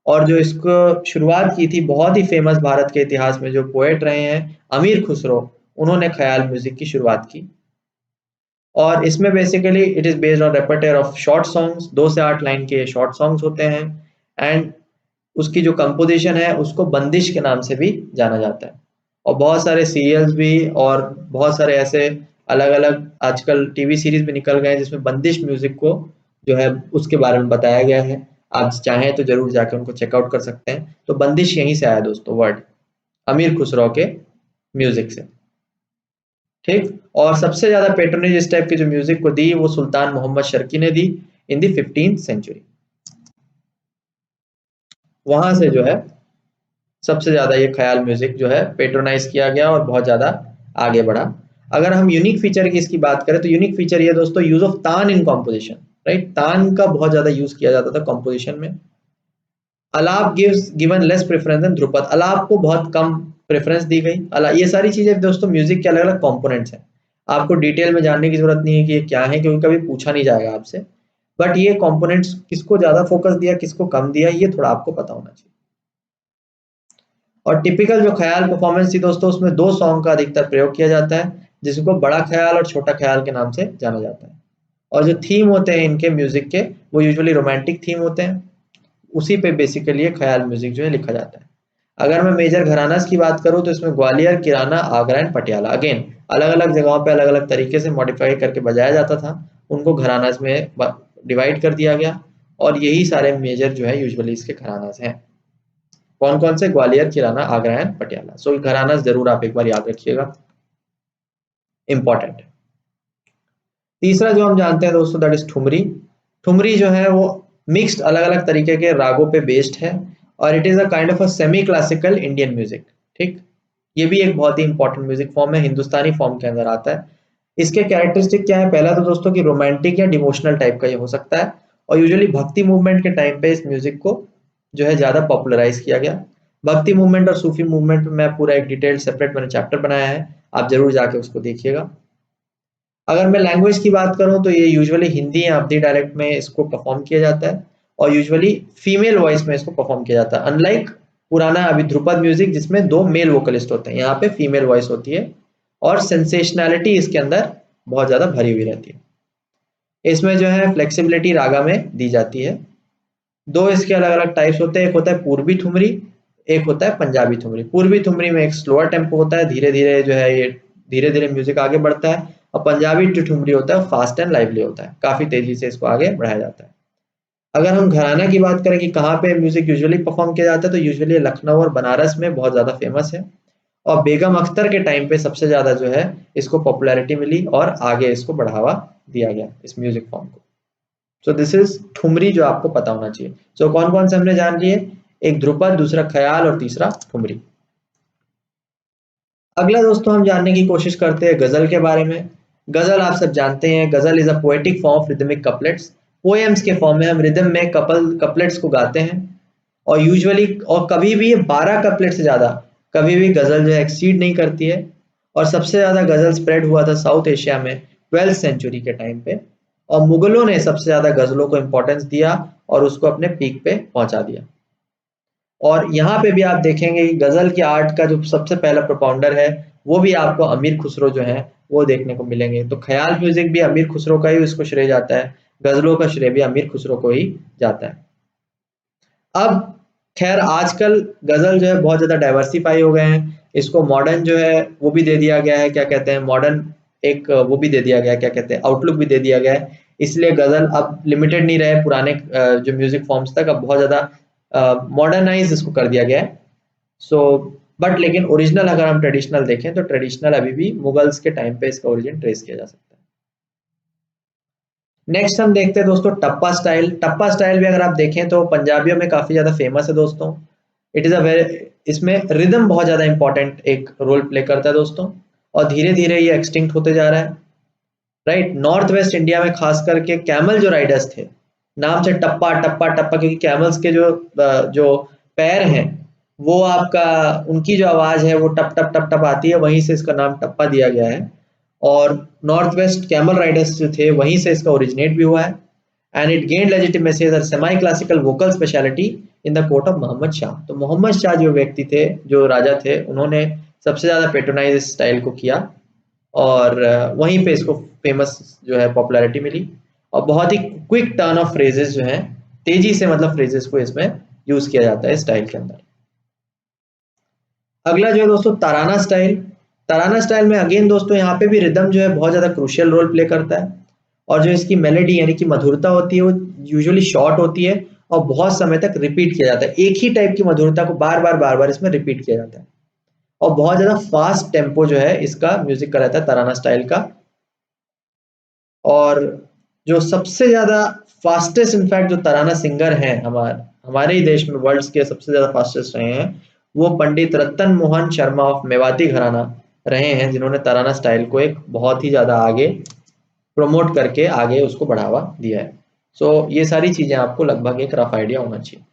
और जो इसको शुरुआत की थी बहुत ही फेमस भारत के इतिहास में जो पोएट रहे हैं अमीर खुसरो, उन्होंने ख्याल म्यूजिक की शुरुआत की। और इसमें basically it is based on repertoire of short songs, 2 से 8 लाइन के शॉर्ट सॉन्ग्स होते हैं। एंड उसकी जो कंपोजिशन है उसको बंदिश के नाम से भी जाना जाता है। और बहुत सारे सीरियल्स भी और बहुत सारे ऐसे अलग अलग आजकल टीवी सीरीज भी निकल गए हैं जिसमें बंदिश म्यूजिक को जो है उसके बारे में बताया गया है। आप चाहें तो जरूर जाकर उनको चेकआउट कर सकते हैं। तो बंदिश यहीं से आया दोस्तों वर्ड, अमीर खुसरो के म्यूजिक से, ठीक। और सबसे ज्यादा पेट्रोनेज इस टाइप के जो म्यूजिक को दी वो सुल्तान मोहम्मद शर्की ने दी इन दी 15th सेंचुरी। वहां से जो है सबसे ज्यादा ये ख्याल म्यूजिक जो है पेट्रोनाइज किया गया और बहुत ज्यादा आगे बढ़ा। अगर हम यूनिक फीचर की इसकी बात करें तो यूनिक फीचर ये दोस्तों यूज ऑफ तान इन कॉम्पोजिशन, राइट। तान का बहुत ज्यादा यूज किया जाता था कॉम्पोजिशन में। Alap gives given less preference than dhrupad, alap को बहुत कम प्रेफरेंस दी गई। ये सारी चीजें दोस्तों म्यूजिक के अलग अलग कॉम्पोनेंट्स हैं, आपको डिटेल में जानने की जरूरत नहीं है कि ये क्या है, क्योंकि कभी पूछा नहीं जाएगा आपसे। बट ये कॉम्पोनेंट्स किसको ज्यादा फोकस दिया, किसको कम दिया, ये थोड़ा आपको पता होना चाहिए। और टिपिकल जो ख्याल परफॉर्मेंस थी दोस्तों, उसमें 2 सॉन्ग का अधिकतर प्रयोग किया जाता है, जिसको बड़ा ख्याल और छोटा ख्याल के नाम से जाना जाता है। और जो थीम होते हैं इनके म्यूजिक के, वो यूजुअली रोमांटिक थीम होते हैं, उसी पे बेसिकली ये ख्याल म्यूजिक जो है लिखा जाता है। अगर मैं मेजर घरानास की बात करूं तो इसमें ग्वालियर, किराना, आगरा एंड पटियाला, अगेन अलग अलग जगहों पे अलग अलग तरीके से मॉडिफाई करके बजाया जाता था, उनको घरानास में डिवाइड कर दिया गया। और यही सारे मेजर जो है यूजुअली इसके घरानास हैं। कौन कौन से? ग्वालियर, किराना, आगरा एंड पटियाला। सो घरानास जरूर आप एक बार याद रखिएगा, इंपॉर्टेंट। तीसरा जो हम जानते हैं दोस्तों दैट इज ठुमरी। ठुमरी जो है वो मिक्स्ड अलग अलग तरीके के रागों पे बेस्ड है, और it is a kind of a semi classical Indian music, ठीक। ये भी एक बहुत ही इंपॉर्टेंट म्यूजिक फॉर्म है, हिंदुस्तानी फॉर्म के अंदर आता है। इसके कैरेक्टरिस्टिक क्या है? पहला तो दोस्तों की रोमांटिक या डिवोशनल टाइप का ये हो सकता है, और यूजुअली भक्ति मूवमेंट के टाइम पे इस म्यूजिक को जो है ज्यादा पॉपुलराइज किया गया। भक्ति मूवमेंट और सूफी मूवमेंट में पूरा एक डिटेल्ड सेपरेट मैंने चैप्टर बनाया है, आप जरूर जाके उसको देखिएगा। अगर मैं लैंग्वेज की बात करूं तो ये यूजुअली हिंदी या अवधी डायलेक्ट में इसको परफॉर्म किया जाता है, और यूजुअली फीमेल वॉइस में इसको परफॉर्म किया जाता है। अनलाइक पुराना अभी ध्रुपद म्यूजिक जिसमें 2 मेल वोकलिस्ट होते हैं, यहाँ पे फीमेल वॉइस होती है, और सेंसेशनैलिटी इसके अंदर बहुत ज्यादा भरी हुई रहती है। इसमें जो है फ्लेक्सिबिलिटी रागा में दी जाती है। 2 इसके अलग अलग टाइप्स होते हैं, एक होता है पूर्वी ठुमरी, एक होता है पंजाबी ठुमरी। पूर्वी ठुमरी में एक स्लोअर टेम्पो होता है, धीरे धीरे जो है ये धीरे धीरे म्यूजिक आगे बढ़ता है, और पंजाबी जो ठुमरी होता है फास्ट एंड लाइवली होता है, काफी तेजी से इसको आगे बढ़ाया जाता है। अगर हम घराना की बात करें कि कहाँ पे म्यूजिक यूजुअली परफॉर्म किया जाता है, तो यूजुअली लखनऊ और बनारस में बहुत ज्यादा फेमस है, और बेगम अख्तर के टाइम पे सबसे ज्यादा जो है इसको पॉपुलैरिटी मिली और आगे इसको बढ़ावा दिया गया इस म्यूजिक फॉर्म को। सो दिस इज ठुमरी, जो आपको पता होना चाहिए। सो कौन कौन से हमने जान लिए? एक ध्रुपद, दूसरा ख्याल, और तीसरा ठुमरी। अगला दोस्तों हम जानने की कोशिश करते हैं गजल के बारे में। गजल आप सब जानते हैं, गजल is a poetic form of rhythmic couplets. Poems के फॉर्म में हम रिदम में कपलेट्स को गाते हैं, और यूजुअली और कभी भी 12 कपलेट से ज्यादा कभी भी गजल जो है एक्सीड नहीं करती है। और सबसे ज्यादा गजल स्प्रेड हुआ था साउथ एशिया में 12th सेंचुरी के टाइम पे, और मुगलों ने सबसे ज्यादा गजलों को इंपॉर्टेंस दिया और उसको अपने पीक पे पहुंचा दिया। और यहाँ पे भी आप देखेंगे कि गजल की आर्ट का जो सबसे पहला प्रोपाउंडर है वो भी आपको अमीर खुसरो जो है वो देखने को मिलेंगे। तो ख्याल म्यूजिक भी अमीर खुसरो का ही इसको श्रेय जाता है, गजलों का श्रेय भी अमीर खुसरो को ही जाता है। अब खैर आजकल गजल जो है बहुत ज्यादा डाइवर्सिफाई हो गए हैं, इसको मॉडर्न जो है वो भी दे दिया गया है, क्या कहते हैं मॉडर्न, एक वो भी दे दिया गया है, क्या कहते हैं आउटलुक भी दे दिया गया है। इसलिए गजल अब लिमिटेड नहीं रहे पुराने जो म्यूजिक फॉर्म्स तक, अब बहुत ज्यादा मॉडर्नाइज इसको कर दिया गया है। सो बट लेकिन ओरिजिनल अगर हम ट्रेडिशनल देखें तो ट्रेडिशनल अभी भी मुगल्स के टाइम पे इसका ओरिजिन ट्रेस किया जा सकता है। नेक्स्ट हम देखते हैं दोस्तों टप्पा स्टाइल। टप्पा स्टाइल भी अगर आप देखें तो पंजाबियों में काफी ज्यादा फेमस है दोस्तों। इट इज अ वेरी, इसमें रिदम बहुत ज्यादा इंपॉर्टेंट एक रोल प्ले करता है दोस्तों, और धीरे धीरे ये एक्सटिंक्ट होते जा रहा है, राइट। नॉर्थ वेस्ट इंडिया में खास करके कैमल जो राइडर्स थे, नाम से टप्पा टप्पा टप्पा, क्योंकि कैमल्स के जो पैर हैं वो आपका, उनकी जो आवाज है वो टप टप टप टप आती है, वहीं से इसका नाम टप्पा दिया गया है। और नॉर्थ वेस्ट कैमल राइडर्स जो थे वहीं से इसका ओरिजिनेट भी हुआ है, and it gained legitimacy as a semi classical vocal speciality in the court of Mohammad Shah. तो मोहम्मद शाह जो व्यक्ति थे, जो राजा थे, उन्होंने सबसे ज्यादा पेट्रोनाइज इस स्टाइल को किया, और वहीं पे इसको फेमस जो है पॉपुलैरिटी मिली, और बहुत ही क्विक टर्न ऑफ फ्रेजेस जो हैं, तेजी से मतलब फ्रेजेस को इसमें यूज किया जाता है स्टाइल के अंदर। अगला जो है दोस्तों तराना स्टाइल। तराना स्टाइल में अगेन दोस्तों यहाँ पे भी रिदम जो है बहुत ज्यादा क्रूशियल रोल प्ले करता है, और जो इसकी मेलेडी यानी कि मधुरता होती है वो यूजुअली शॉर्ट होती है, और बहुत समय तक रिपीट किया जाता है, एक ही टाइप की मधुरता को बार बार इसमें रिपीट किया जाता है। और बहुत ज्यादा फास्ट टेम्पो जो है इसका म्यूजिक का रहता है, तराना स्टाइल का। और जो सबसे ज्यादा फास्टेस्ट इनफैक्ट जो तराना सिंगर हैं हमारे ही देश में वर्ल्ड के सबसे ज्यादा फास्टेस्ट रहे हैं, वो पंडित रतन मोहन शर्मा ऑफ मेवाती घराना रहे हैं, जिन्होंने तराना स्टाइल को एक बहुत ही ज्यादा आगे प्रमोट करके आगे उसको बढ़ावा दिया है। सो ये सारी चीजें आपको लगभग एक रफ आइडिया होना चाहिए।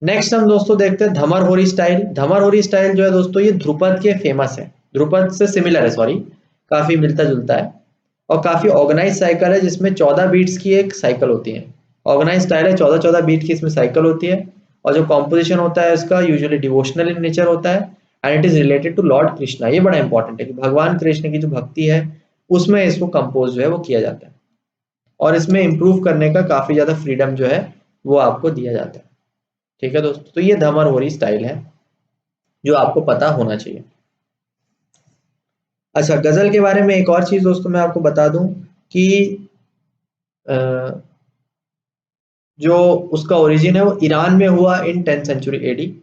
नेक्स्ट हम दोस्तों देखते हैं धमर होरी स्टाइल। धमर होरी स्टाइल जो है दोस्तों ये ध्रुपद के फेमस है, ध्रुपद से सिमिलर है, सॉरी काफी मिलता जुलता है, और काफी ऑर्गेनाइज साइकिल है जिसमें 14 बीट्स की एक साइकिल होती है। ऑर्गेनाइज स्टाइल है, 14 बीट की इसमें साइकिल होती है, और जो कॉम्पोजिशन होता है इसका यूजुअली डिवोशनल इन नेचर होता है, and it is related to lord Krishna. ये बड़ा इंपॉर्टेंट है कि भगवान कृष्ण की जो भक्ति है उसमें इसको कंपोज जो है वो किया जाता है, और इसमें इंप्रूव करने का काफी ज्यादा फ्रीडम जो है वो आपको दिया जाता है। ठीक है दोस्तों, तो ये धमर होरी स्टाइल है जो आपको पता होना चाहिए। अच्छा, गजल के बारे में एक और चीज दोस्तों मैं आपको बता दूं कि अ, जो उसका ओरिजिन है वो ईरान में हुआ इन 10th सेंचुरी एडी,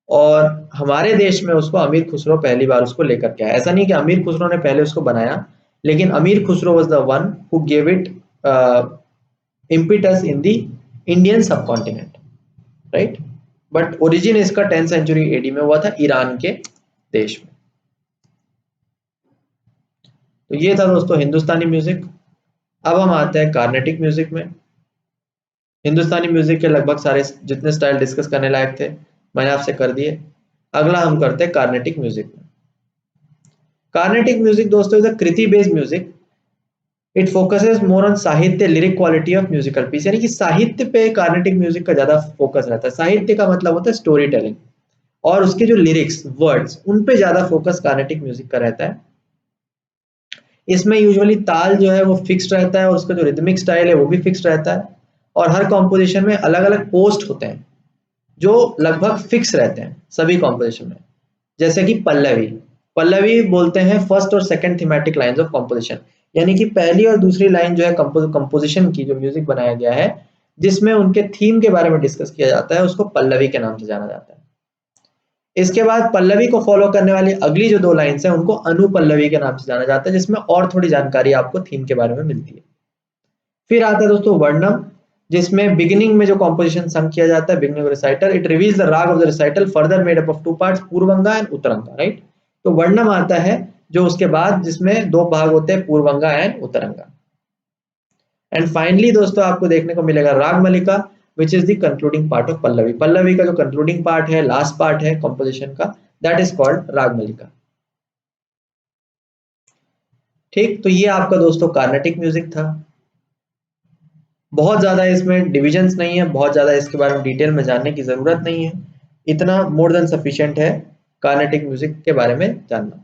और हमारे देश में उसको अमीर खुसरो पहली बार उसको लेकर के आया। ऐसा नहीं कि अमीर खुसरो ने पहले उसको बनाया, लेकिन अमीर Khusro was the one who gave it impetus in the Indian subcontinent, right. But origin इसका 10th सेंचुरी एडी में हुआ था ईरान के देश में। तो ये था दोस्तों हिंदुस्तानी म्यूजिक। अब हम आते हैं कार्नेटिक म्यूजिक में। हिंदुस्तानी म्यूजिक के लगभग सारे जितने स्टाइल डिस्कस करने लायक थे मैंने आपसे कर दिए। अगला हम करते हैं कार्नेटिक म्यूजिक में। कार्नेटिक म्यूजिक दोस्तों is a kriti based music. It focuses more on sahitya, lyric quality of musical piece, यानी कि साहित्य पे कार्नेटिक म्यूजिक का ज्यादा फोकस रहता है। साहित्य का मतलब होता है स्टोरी टेलिंग, और उसके जो लिरिक्स वर्ड्स उन पे ज्यादा फोकस कार्नेटिक म्यूजिक का रहता है। इसमें यूजुअली ताल जो है वो फिक्स्ड रहता है, और उसका जो रिदमिक स्टाइल है वो भी फिक्स्ड रहता है, और हर कॉम्पोजिशन में अलग अलग पोस्ट होते हैं जो लगभग फिक्स रहते हैं सभी कॉम्पोजिशन में। जैसे कि पल्लवी, पल्लवी बोलते हैं फर्स्ट और second thematic lines of composition, यानी कि पहली और दूसरी लाइन जो है कंपोजिशन की जो म्यूजिक बनाया गया है जिसमें उनके थीम के बारे में डिस्कस किया जाता है, उसको पल्लवी के नाम से जाना जाता है। इसके बाद पल्लवी को फॉलो करने वाली अगली जो 2 लाइन्स हैं उनको अनुपल्लवी के नाम से जाना जाता है, जिसमें और थोड़ी जानकारी आपको थीम के बारे में मिलती है। फिर आता है दोस्तों वर्णम, जिसमें बिगिनिंग में जो कॉम्पोजिशन संग किया जाता है, beginning recital, it reveals the raga of the recital further made up of 2 parts, purvanga and uttaranga, right. तो वर्णम आता है जो उसके बाद जिसमें 2 भाग होते हैं, purvanga and uttaranga. And finally दोस्तों आपको देखने को मिलेगा ragamalika, which is the concluding part of pallavi. Pallavi का जो कंक्लूडिंग पार्ट है, लास्ट पार्ट है कॉम्पोजिशन का, that is called ragamalika. ठीक, तो ये आपका दोस्तों कार्नेटिक म्यूजिक था। बहुत ज्यादा इसमें डिविजन्स नहीं है, बहुत ज्यादा इसके बारे में डिटेल में जानने की जरूरत नहीं है, इतना मोर देन सफिशिएंट है कार्नेटिक म्यूजिक के बारे में जानना।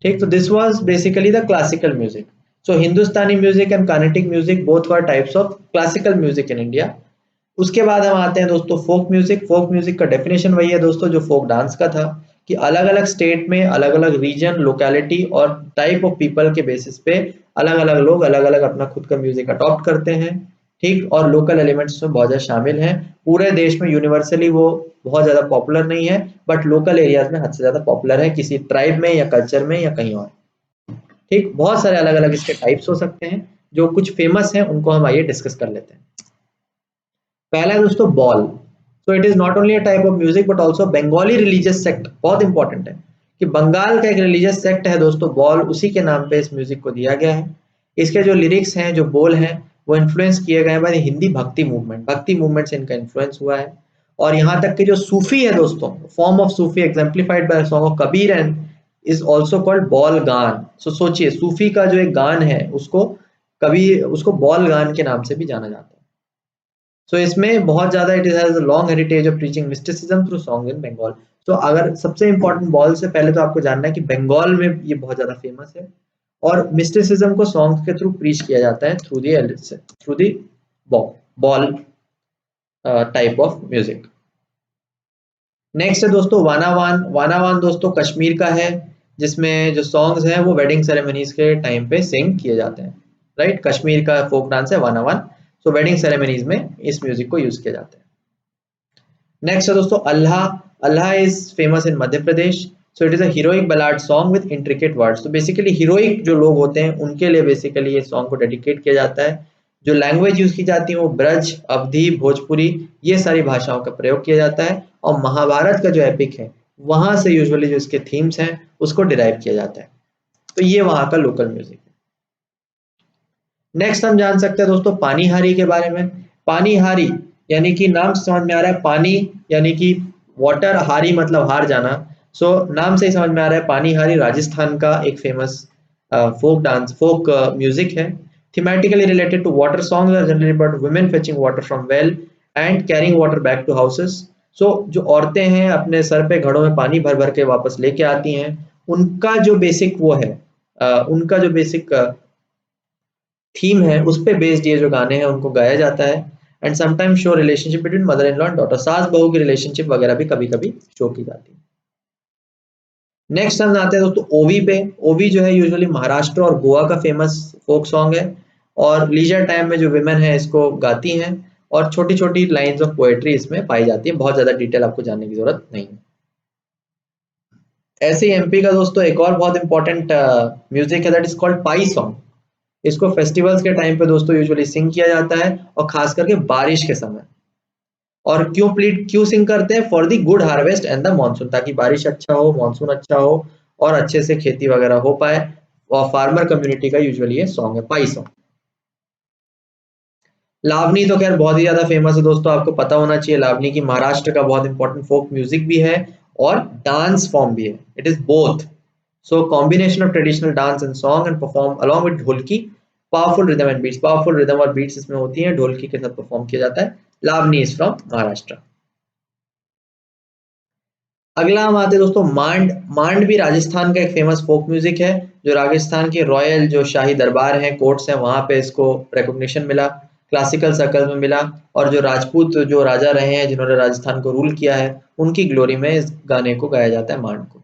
ठीक, तो this was basically the classical music. So Hindustani music and Carnatic music both were types of classical music in India. उसके बाद हम आते हैं दोस्तों फोक म्यूजिक। फोक म्यूजिक का डेफिनेशन वही है दोस्तों जो फोक डांस का था, कि अलग अलग स्टेट में अलग अलग रीजन, लोकेलिटी और टाइप ऑफ पीपल के बेसिस पे अलग अलग लोग अलग अलग अपना खुद का म्यूजिक अडॉप्ट करते हैं। ठीक, और लोकल एलिमेंट्स में बहुत ज्यादा शामिल हैं। पूरे देश में यूनिवर्सली वो बहुत ज्यादा पॉपुलर नहीं है, बट लोकल एरियाज में हद से ज्यादा पॉपुलर है, किसी ट्राइब में या कल्चर में या कहीं और। ठीक, बहुत सारे अलग अलग इसके टाइप्स हो सकते हैं, जो कुछ फेमस हैं उनको हम आइए डिस्कस कर लेते हैं। पहला है दोस्तों ball. So it is not only a type of music but also Bengali religious sect. बहुत इंपॉर्टेंट है कि बंगाल का एक रिलीजियस सेक्ट है दोस्तों बॉल, उसी के नाम पे इस म्यूजिक को दिया गया है। इसके जो लिरिक्स हैं, जो बोल हैं, वो इन्फ्लुएंस किए गए हैं बाय हिंदी भक्ति मूवमेंट। भक्ति मूवमेंट से इनका इन्फ्लुएंस हुआ है। और यहाँ तक कि जो सूफी है दोस्तों, form of Sufi exemplified by song of Kabir and is also called Baul gaan. सो सोचिए सूफी का जो एक गान है उसको कबीर, उसको बॉल गान के नाम से भी जाना जाता है। सो इसमें बहुत ज्यादा it has a long heritage of preaching mysticism through song in Bengal. तो अगर सबसे इंपॉर्टेंट बॉल से पहले तो आपको जानना है कि बंगाल में ये बहुत ज्यादा फेमस है, और मिस्टिसिज्म को सॉन्ग के थ्रू प्रीच किया जाता है through the ball type of music. Next है दोस्तों वानावान। वानावान दोस्तों कश्मीर का है, जिसमें जो सॉन्ग्स हैं वो वेडिंग सेरेमनीज के टाइम पे सिंग किए जाते हैं, राइट। कश्मीर का फोक डांस है वानावान। सो वेडिंग सेरेमनीज में इस म्यूजिक को यूज किया जाता है। नेक्स्ट है दोस्तों Alha. Alha is famous in Madhya Pradesh, so it is a heroic ballad song with intricate words. तो बेसिकली हीरोइक जो लोग होते हैं उनके लिए बेसिकली ये सॉन्ग को डेडिकेट किया जाता है। जो लैंग्वेज यूज की जाती है वो ब्रज, अवधी, भोजपुरी, ये सारी भाषाओं का प्रयोग किया जाता है। और महाभारत का जो एपिक है वहां से यूजुअली जो इसके थीम्स हैं उसको डिराइव किया जाता है। तो ये वहां का लोकल म्यूजिक है। नेक्स्ट हम जान सकते हैं दोस्तों पानीहारी के बारे में। पानीहारी यानी कि नाम से समझ में आ रहा है, पानी यानी कि वाटर, हारी मतलब हार जाना। सो नाम से ही समझ में आ रहा है पानीहारी राजस्थान का एक फेमस फोक म्यूजिक है। Thematically related to water songs are generally about women fetching water from well and carrying water back to houses. So जो औरतें हैं अपने सर पे घड़ों में पानी भर भर के वापस लेके आती हैं, उनका जो बेसिक वो है, उनका जो बेसिक थीम है उस पे बेस्ड ये जो गाने हैं उनको गाया जाता है। And sometime show relationship between mother in law and daughter, सास बहू की रिलेशनशिप वगैरह भी कभी कभी शो की जाती है। नेक्स्ट हम आते हैं दोस्तों ओवी पे। ओवी जो है यूजुअली महाराष्ट्र और गोवा का फेमस फोक सॉन्ग है, और लीजर टाइम में जो विमेन है इसको गाती हैं, और छोटी छोटी लाइंस ऑफ पोएट्री इसमें पाई जाती है। बहुत ज्यादा डिटेल आपको जानने की जरूरत नहीं है। ऐसे ही एमपी का दोस्तों एक और बहुत इंपॉर्टेंट म्यूजिक है, that is called pi song. इसको फेस्टिवल्स के टाइम पे दोस्तों यूजुअली सिंग किया जाता है, और खास करके बारिश के समय। और क्यों सिंग करते हैं? For the good harvest and the monsoon, ताकि बारिश अच्छा हो, मानसून अच्छा हो, और अच्छे से खेती वगैरह हो पाए। और फार्मर कम्युनिटी का यूजुअली ये सॉन्ग है, पाई सॉन्ग। लावनी तो खैर बहुत ही ज्यादा फेमस है दोस्तों, आपको पता होना चाहिए। लावनी की महाराष्ट्र का बहुत इंपॉर्टेंट फोक म्यूजिक भी है और डांस फॉर्म भी है। It is both, so combination of traditional dance and song and perform along with dholki, powerful rhythm and beats. Powerful rhythm और बीट्स इसमें होती हैं, ढोलकी के साथ परफॉर्म किया जाता है। Lavani is from Maharashtra. अगला हम आते हैं दोस्तों मांड। मांड भी राजस्थान का एक फेमस फोक म्यूजिक है, जो राजस्थान के रॉयल जो शाही दरबार हैं, कोर्ट्स हैं, वहां पे इसको रिकॉग्निशन मिला, क्लासिकल सर्कल में मिला। और जो राजपूत जो राजा रहे हैं जिन्होंने राजस्थान को रूल किया है, उनकी ग्लोरी में इस गाने को गाया जाता है, मांड को।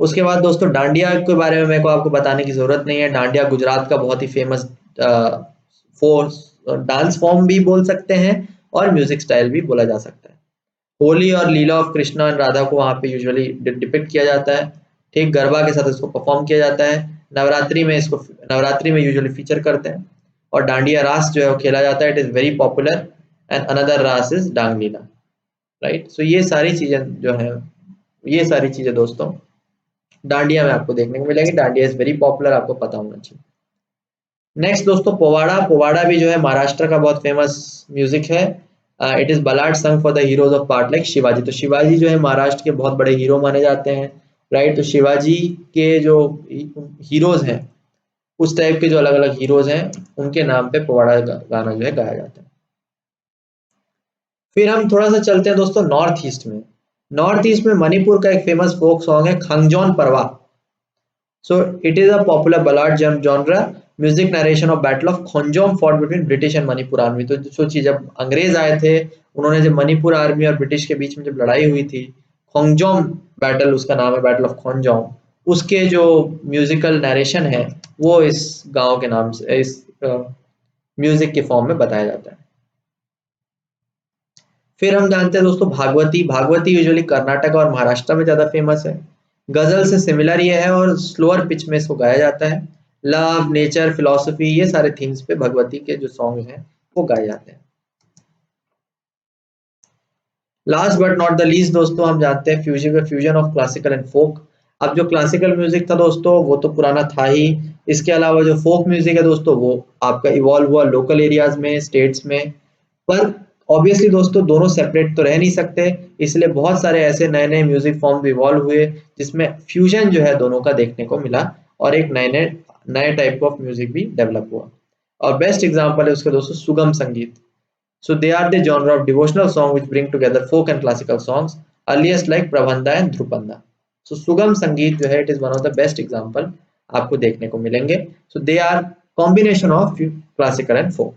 उसके बाद दोस्तों डांडिया के बारे में मेरे को आपको बताने की जरूरत नहीं है। डांडिया गुजरात का बहुत ही फेमस फोर्स डांस फॉर्म भी बोल सकते हैं, और म्यूजिक स्टाइल भी बोला जा सकता है। होली और लीला ऑफ कृष्णा एंड राधा को वहां पे यूजुअली डिपिक्ट किया जाता है। ठीक, गरबा के साथ इसको परफॉर्म किया जाता है। नवरात्रि में यूजुअली फीचर करते हैं। और डांडिया रास जो है वो खेला जाता है। It is very popular. And another रास इज डांग लीला। राइट, सो ये सारी चीजें जो है, ये सारी चीजें दोस्तों डांडिया में आपको देखने को मिलेगी। डांडिया इज वेरी पॉपुलर, आपको पता होना चाहिए। नेक्स्ट दोस्तों पोवाड़ा। पोवाड़ा भी जो है महाराष्ट्र का बहुत फेमस म्यूजिक है। इट इज बलाड संग for the heroes of part like Shivaji. तो शिवाजी जो है महाराष्ट्र के बहुत बड़े हीरो माने जाते हैं। राइट, तो शिवाजी के जो हीरोज हैं, उस टाइप के जो अलग अलग हीरोज हैं, उनके नाम पे पोवाड़ा गाना जो है गाया जाता है। फिर हम थोड़ा सा चलते हैं दोस्तों नॉर्थ ईस्ट में। नॉर्थ ईस्ट में मणिपुर का एक फेमस फोक सॉन्ग है खंगजोन परवा। So it is a popular ballad genre, music narration of Battle of Khonjom fought between British and Manipur army। तो सोचिए जब अंग्रेज आए थे, उन्होंने जब मणिपुर आर्मी और ब्रिटिश के बीच में जब लड़ाई हुई थी, खोंगजोम बैटल उसका नाम है, बैटल ऑफ खोंजोम, उसके जो म्यूजिकल नरेशन है वो इस गांव के नाम से, इस म्यूजिक के फॉर्म में बताया जाता है। फिर हम जानते हैं दोस्तों भागवती। भागवती यूजुअली कर्नाटक और महाराष्ट्र में ज्यादा फेमस है। गजल से सिमिलर ये है, और स्लोअर पिच में इसको गाया जाता है। लव, नेचर, फिलोसफी, ये सारे थीम्स पे भगवती के जो सॉन्ग हैं वो गाए जाते हैं। Last but not the least दोस्तों हम जानते हैं fusion of classical and folk. अब जो क्लासिकल म्यूजिक था दोस्तों वो तो पुराना था ही। इसके अलावा जो फोक म्यूजिक है दोस्तों वो आपका इवॉल्व हुआ लोकल एरियाज में, स्टेट्स में। पर ऑब्वियसली दोस्तों दोनों सेपरेट तो रह नहीं सकते, इसलिए बहुत सारे ऐसे नए नए म्यूजिक फॉर्म भी इवॉल्व हुए जिसमें फ्यूजन जो है दोनों का देखने को मिला, और एक नए नए नए टाइप ऑफ म्यूजिक भी डेवलप हुआ। और बेस्ट एग्जांपल है उसके दोस्तों सुगम संगीत। So they are the genre of devotional song which bring together folk and classical songs, earliest like Prabandha and Dhrupanda। So Sugam Sangeet जो है it is one of the best example आपको देखने को मिलेंगे। So they are combination of classical and folk।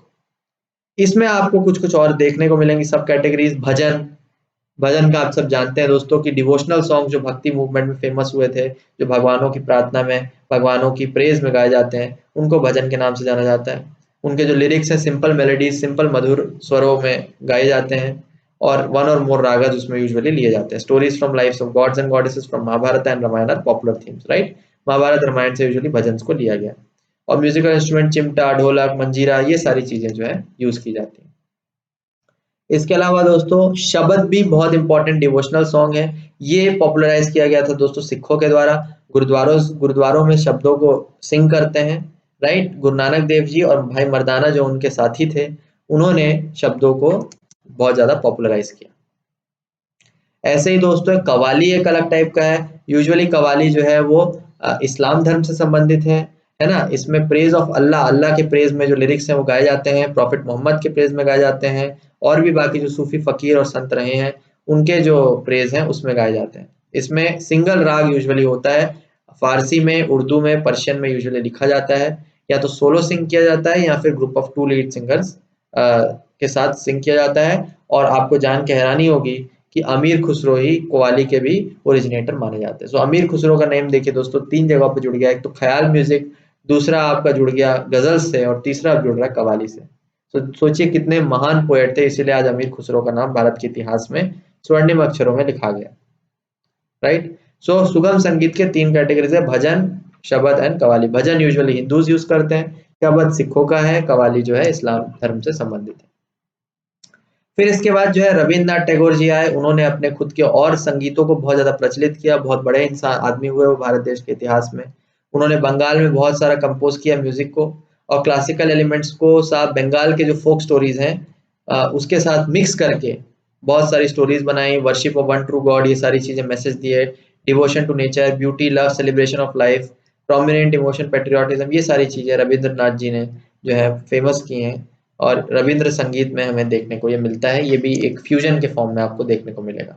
इसमें आपको कुछ कुछ और देखने को मिलेंगी सब कैटेगरीज। भजन। भजन का आप सब जानते हैं दोस्तों कि डिवोशनल सॉन्ग जो भक्ति मूवमेंट में फेमस हुए थे, जो भगवानों की प्रार्थना में, भगवानों की प्रेज में गाए जाते हैं, उनको भजन के नाम से जाना जाता है। उनके जो लिरिक्स हैं सिंपल मेलोडीज, सिंपल मधुर स्वरों में गाए जाते हैं। और वन और मोर रागज उसमें यूजुअली लिए जाते हैं। Stories from lives of gods and goddesses from Mahabharata and Ramayana are popular themes, right. Mahabharata Ramayana से यूजुअली भजन को लिया गया। और म्यूजिकल इंस्ट्रूमेंट चिमटा, ढोलक, मंजीरा, ये सारी चीजें जो है यूज की जाती हैं। इसके अलावा दोस्तों शबद भी बहुत इंपॉर्टेंट डिवोशनल सॉन्ग है। ये पॉपुलराइज किया गया था दोस्तों सिखों के द्वारा। गुरुद्वारों में शब्दों को सिंग करते हैं, राइट। गुरु नानक देव जी और भाई मर्दाना जो उनके साथी थे, उन्होंने शब्दों को बहुत ज्यादा पॉपुलराइज किया। ऐसे ही दोस्तों कवाली एक अलग टाइप का है। यूजुअली कवाली जो है वो इस्लाम धर्म से संबंधित है ना। इसमें प्रेज ऑफ अल्लाह, अल्लाह के प्रेज में जो लिरिक्स हैं वो गाए जाते हैं, प्रॉफिट मोहम्मद के प्रेज में गाए जाते हैं, और भी बाकी जो सूफी फकीर और संत रहे हैं उनके जो प्रेज हैं उसमें गाए जाते हैं। इसमें सिंगल राग यूजुअली होता है। फारसी में, उर्दू में, पर्शियन में यूजुअली लिखा जाता है। या तो सोलो सिंग किया जाता है या फिर ग्रुप ऑफ 2 लीड सिंगर्स के साथ सिंग किया जाता है। और आपको जान के हैरानी होगी कि अमीर खुसरो ही कव्वाली के भी ओरिजिनेटर माने जाते हैं। सो अमीर खुसरो का नेम देखिए दोस्तों 3 जगह पे जुड़ गया। एक तो ख्याल म्यूजिक, दूसरा आपका जुड़ गया गजल से, और तीसरा जुड़ रहा है कव्वाली से। सोचिए कितने महान पोएट थे, इसीलिए आज अमीर खुसरो का नाम भारत के इतिहास में स्वर्णिम अक्षरों में लिखा गया, राइट। सो सुगम संगीत के 3 कैटेगरीज है, भजन, शबद and qawwali. Bhajan usually Hindus use करते हैं, शबद सिखों का है, कव्वाली जो है इस्लाम धर्म से संबंधित है। फिर इसके बाद जो है रविन्द्रनाथ टैगोर जी आए। उन्होंने अपने खुद के और संगीतों को बहुत ज्यादा प्रचलित किया। बहुत बड़े इंसान आदमी हुए वो भारत देश के इतिहास में। उन्होंने बंगाल में बहुत सारा कंपोज किया म्यूजिक को, और क्लासिकल एलिमेंट्स को साथ बंगाल के जो फोक स्टोरीज हैं उसके साथ मिक्स करके बहुत सारी स्टोरीज बनाई। Worship of one true god, ये सारी चीजें मैसेज दिए। Devotion to nature, beauty, love, celebration of life, prominent emotion, patriotism, ये सारी चीजें रविंद्रनाथ जी ने जो है फेमस की हैं। और रविंद्र संगीत में हमें देखने को ये मिलता है। ये भी एक फ्यूजन के फॉर्म में आपको देखने को मिलेगा।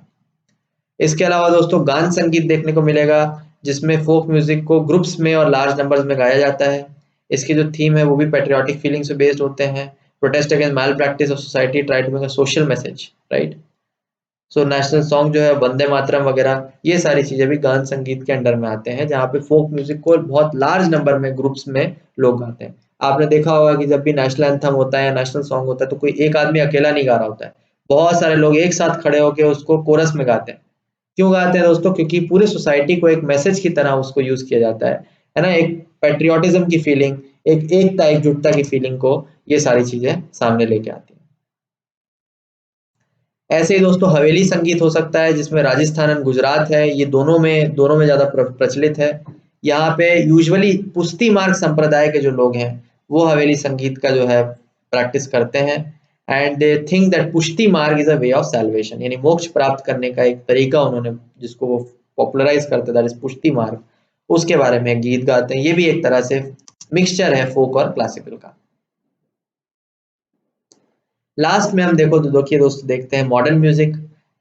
इसके अलावा दोस्तों गान संगीत देखने को मिलेगा, जिसमें फोक म्यूजिक को ग्रुप्स में और लार्ज नंबर्स में गाया जाता है। इसकी जो थीम है वो भी पेट्रियोटिक फीलिंग से बेस्ड होते हैं। Protest against malpractice of society, try to make a social message, right. So national song जो है वंदे मातरम वगैरह, ये सारी चीजें भी गान संगीत के अंडर में आते हैं, जहाँ पे फोक म्यूजिक को बहुत लार्ज नंबर में ग्रुप्स में लोग गाते हैं। आपने देखा होगा कि जब भी नेशनल एंथम होता है या नेशनल सॉन्ग होता है तो कोई एक आदमी अकेला नहीं गा रहा होता है, बहुत सारे लोग एक साथ खड़े होकर उसको कोरस में गाते हैं। क्यों गाते हैं दोस्तों? क्योंकि पूरे सोसाइटी को एक मैसेज की तरह उसको यूज किया जाता है ना। एक पेट्रियोटिज्म की फीलिंग, एक एकता, एकजुटता की फीलिंग को ये सारी चीजें सामने लेके आती हैं। ऐसे ही दोस्तों हवेली संगीत हो सकता है, जिसमें राजस्थान एंड गुजरात है, ये दोनों में ज्यादा प्रचलित है। यहाँ पे यूजुअली पुश्ती मार्ग संप्रदाय के जो लोग हैं वो हवेली संगीत का जो है प्रैक्टिस करते हैं। एंड दे थिंक दैट पुश्ती मार्ग is a way of salvation, यानी मोक्ष प्राप्त करने का एक तरीका उन्होंने जिसको वो पॉपुलराइज करते दैट इज पुश्ती मार्ग, उसके बारे में गीत गाते हैं। ये भी एक तरह से मिक्सचर है फोक और क्लासिकल का। लास्ट में हम देखिए दोस्तों देखते हैं मॉडर्न म्यूजिक,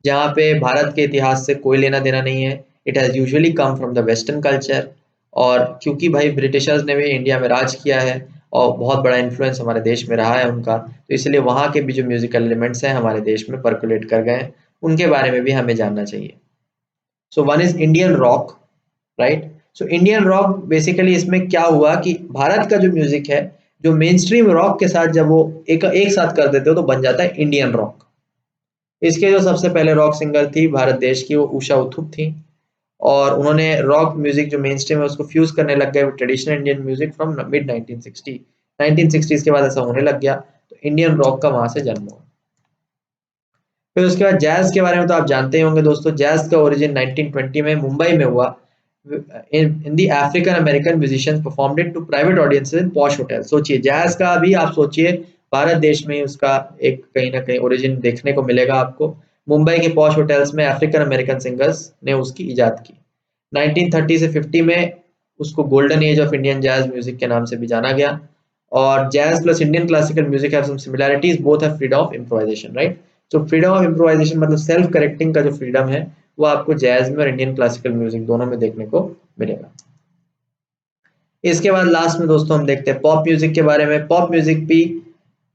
जहाँ पे भारत के इतिहास से कोई लेना देना नहीं है। It has usually come from the western culture. और क्योंकि भाई ब्रिटिशर्स ने भी इंडिया में राज किया है और बहुत बड़ा इन्फ्लुएंस हमारे देश में रहा है उनका, तो इसलिए वहाँ के भी जो म्यूजिकल एलिमेंट्स हैं हमारे देश में परकुलेट कर गए हैं, उनके बारे में भी हमें जानना चाहिए। So one is Indian rock, right. So Indian rock basically इसमें क्या हुआ कि भारत का जो म्यूजिक है, जो मेन स्ट्रीम रॉक के साथ जब वो एक साथ कर देते हो तो बन जाता है इंडियन रॉक। इसके जो सबसे पहले रॉक सिंगर थी भारत देश की, वो उषा उत्थुप थी। और उन्होंने रॉक म्यूजिक जो मेन स्ट्रीम है उसको फ्यूज करने लग गए traditional Indian music from mid 1960s के बाद ऐसा होने लग गया, तो इंडियन रॉक का वहां से जन्म हुआ। फिर उसके बाद जैज के बारे में तो आप जानते ही होंगे दोस्तों। जैज का ओरिजिन 1920 में मुंबई में हुआ। In the African American musicians performed it to private audiences in posh hotel. सोचिए जैज का भी आप सोचिए भारत देश में उसका एक कहीं ना कहीं ओरिजिन देखने को मिलेगा आपको। मुंबई के पॉश होटल्स में अफ्रीकन अमेरिकन सिंगर्स ने उसकी इजाद की। 1930 से 50 में उसको golden age of Indian jazz music के नाम से भी जाना गया। और jazz plus Indian classical music have some similarities, both have freedom of improvisation, right. तो फ्रीडम ऑफ इम्प्रोवाइजेशन मतलब सेल्फ करेक्टिंग का जो फ्रीडम है वो आपको जैज में और इंडियन क्लासिकल म्यूजिक दोनों में देखने को मिलेगा। इसके बाद लास्ट में दोस्तों हम देखते हैं पॉप म्यूजिक के बारे में। पॉप म्यूजिक भी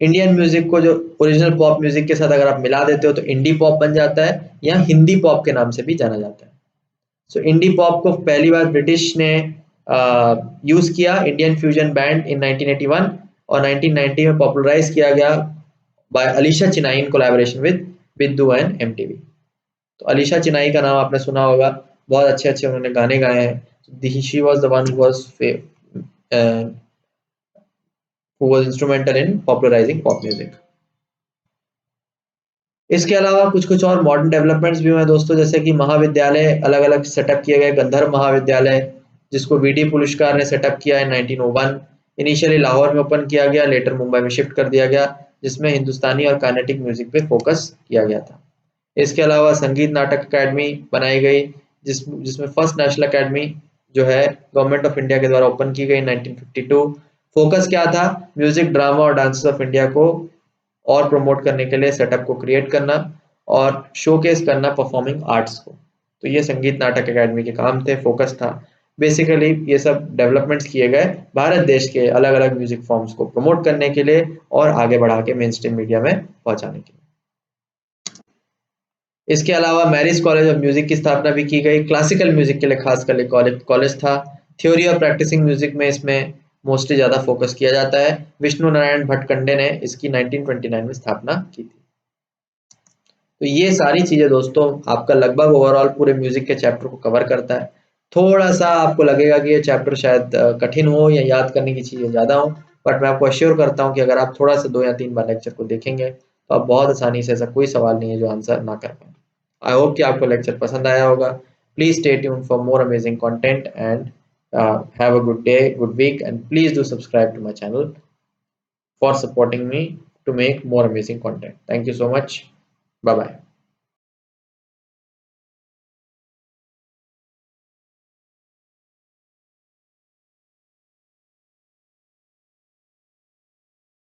इंडियन म्यूजिक को जो ओरिजिनल पॉप म्यूजिक के साथ अगर आप मिला देते हो तो इंडी पॉप बन जाता है, या हिंदी पॉप के नाम से भी जाना जाता है। सो इंडी पॉप को पहली बार ब्रिटिश ने यूज किया इंडियन फ्यूजन बैंड इन 1981, और 1990 में पॉपुलराइज किया गया बाय अलीशा चिनाई in collaboration with Biddu and MTV. तो अलीशा चिनाई का नाम आपने सुना होगा, बहुत अच्छे अच्छे उन्होंने गाने गाए हैं। She was the one who was instrumental in popularizing pop music। इसके अलावा कुछ कुछ और मॉडर्न डेवलपमेंट्स भी हुए हैं दोस्तों, जैसे कि महाविद्यालय अलग अलग सेटअप किए गए। गंधर्व महाविद्यालय जिसको वीडी पुरस्कार ने सेटअप किया है 1901। इनिशियली लाहौर में ओपन किया गया, लेटर मुंबई में शिफ्ट कर दिया गया, जिसमें हिंदुस्तानी और काइनेटिक म्यूजिक पे फोकस किया गया था। इसके अलावा संगीत नाटक अकेडमी बनाई गई, जिसमें फर्स्ट नेशनल अकेडमी जो है गवर्नमेंट ऑफ इंडिया के द्वारा ओपन की गई 1952। फोकस क्या था? म्यूजिक, ड्रामा और डांसेस ऑफ इंडिया को और प्रमोट करने के लिए सेटअप को क्रिएट करना और शोकेस करना परफॉर्मिंग आर्ट्स को। तो ये संगीत नाटक अकेडमी के काम थे, फोकस था। बेसिकली ये सब डेवलपमेंट्स किए गए भारत देश के अलग अलग म्यूजिक फॉर्म्स को प्रमोट करने के लिए और आगे बढ़ा के मेन स्ट्रीम मीडिया में पहुंचाने के लिए। इसके अलावा मैरिज कॉलेज ऑफ म्यूजिक की स्थापना भी की गई, क्लासिकल म्यूजिक के लिए खास कर कॉलेज था। थ्योरी और प्रैक्टिसिंग म्यूजिक में इसमें मोस्टली ज्यादा फोकस किया जाता है। विष्णु नारायण भटकंडे ने इसकी 1929 में स्थापना की थी। तो ये सारी चीजें दोस्तों आपका लगभग ओवरऑल पूरे म्यूजिक के चैप्टर को कवर करता है। थोड़ा सा आपको लगेगा कि ये चैप्टर शायद कठिन हो या याद करने की चीजें ज्यादा हो, बट मैं आपको अश्योर करता हूँ कि अगर आप थोड़ा सा 2 या 3 बार लेक्चर को देखेंगे तो आप बहुत आसानी से, ऐसा कोई सवाल नहीं है जो आंसर ना कर पाए। आई होप कि आपको लेक्चर पसंद आया होगा। Please stay tune for more amazing content and have a good day, good week, and please do subscribe to my channel for supporting me to make more amazing content. Thank you so much. Bye bye.